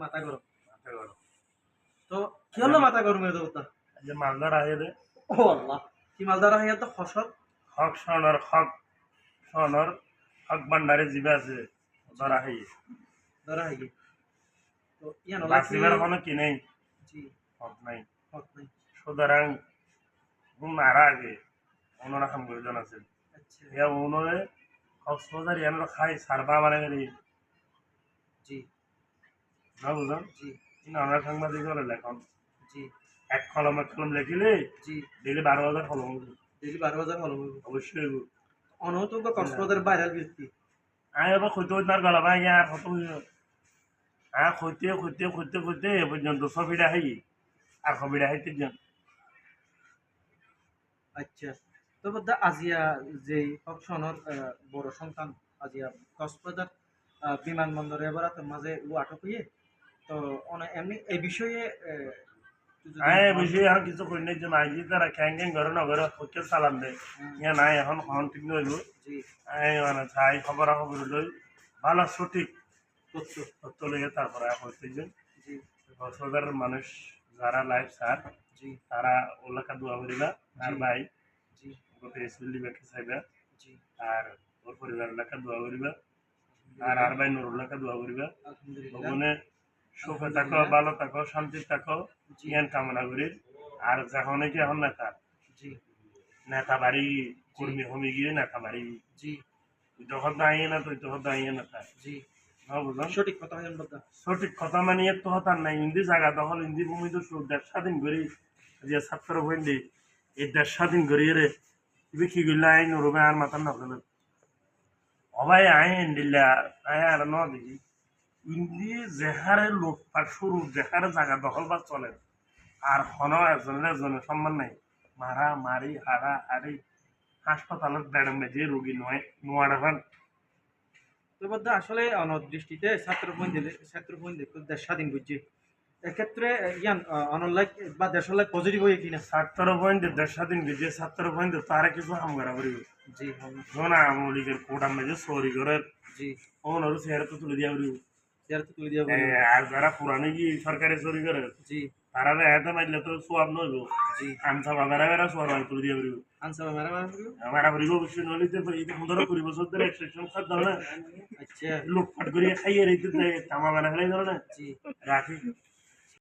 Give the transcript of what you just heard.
মাথা গরম। মাথা গরম। তো কি হলো মাথা গরমের কথা? এই যে মালদার আহে রে ও আল্লাহ, কি মালদার হইয়া তো ফসল হক সনর হক ভান্ডারে জিবে আছে ধরা হাই ধরা হয়ে তো ইয়ান ওলা কি বাসিবার কোনো কি নেই জি হক নাই হক নাই। সুতরাং মারা আগে ওনারা কাম করে জন আছে আচ্ছা ইয়া ওনরে কক্সবাজার ইয়ানোর খাই সারবা মানে গেলি জি না বুঝলাম জি কিন্তু আমরা সাংবাদিক হলে লেখন জি এক কলম লেখিলে জি ডেলি 12,000 কলম হইবো। ডেইলি 12,000 হলো অবশ্যই হইবো। অনত তো কক্সবাজার ভাইরাল ব্যক্তি। আমি এবার খুঁজতে হইতে গেল ভাই আর কত খুঁজতে এ পর্যন্ত ছবিটা হাই আর ছবিটা হাইতে যান আচ্ছা তো বদ্ধ আজিয়া যে অপশনের বড় সন্তান আজিয়া কক্সবাজার বিমানবন্দরে এবার তো মাঝে ও আটক হয়ে তো এমনি এই বিষয়ে আয় বুঝি এখন কিছু করি নাই যে মাইজি তারা ক্যাং ঘরে নগরে হচ্ছে চালান দেয় ইয়া নাই এখন হন ঠিক নইব জি আয় মানে চাই খবর লই ভালো সঠিক তথ্য তথ্য লইয়ে তারপরে হচ্ছে যে জি কক্সবাজারের মানুষ যারা লাইফ স্যার জি তারা ওলাকা দোয়া করিবা আর জি ভাই জি গোটে এসবিলি ব্যাকে চাইবা জি আর ওর পরিবার এলাকা দোয়া করিবা আর ভাই নুর এলাকা দোয়া করিবা আলহামদুলিল্লাহ ভগবানে সুখে থাকো ভালো থাকো শান্তি থাকো জি ইয়ান কামনা করি আর যখন কি এখন জি নেতা বাড়ি কর্মী হমি গিয়ে নেতা বাড়ি জি যখন দাঁড়িয়ে না তুই তখন দাঁড়িয়ে না তাই জি বুঝলাম সঠিক কথা হইন বদ্ধ সঠিক কথা মানিয়ে তো হতার নাই ইন্দি জায়গা তখন ইন্দি ভূমি তো দেড় স্বাধীন করি যে ছাত্র বইন্দি এই দেড় স্বাধীন করি রে ইবি কি করলে আই নুরবে আর মাতার না হলো অবাই আই দিল্লা আয় আর ন দেখি ইন্দি যেহারে লোকপাট শুরু যেহারে জায়গা দখল বা চলে আর হন একজনের সম্মান নাই মারা মারি হারা হারি হাসপাতালের বেড়ে মেঝে রোগী নয় নোয়ার তো বদ্ধ আসলে অনদৃষ্টিতে ছাত্র বন্ধু দেশ স্বাধীন বুঝছে এক্ষেত্রে ইয়ান অনলাইক বা দেশের পজিটিভ হয়ে কিনা ছাত্র পয়েন্ট দেড় স্বাধীন যে ছাত্র পয়েন্ট তারা কিছু হাম করা করিব জি যখন আওয়ামী লীগের কোটার মেঝে সরি করে জি ওনারও চেহারা তো তুলে দিয়া করিব চেয়ার তো তুলে দিয়া আর যারা পুরানি কি সরকারি চুরি করে জি তারা এতে মারলে তো সোয়াব নইব জি আনসা বাবেরা বেড়া সোয়াব তুলে দিয়া করিব আনসার মেরা মেরা করিও মারা করিব অবশ্যই নইলে তো এই 15-20 বছর ধরে এক্সট্রাকশন খাদ্য না আচ্ছা লুটপাট করিয়ে খাইয়ে রইতে তামা বানা ফেলাই ধরে না জি রাখি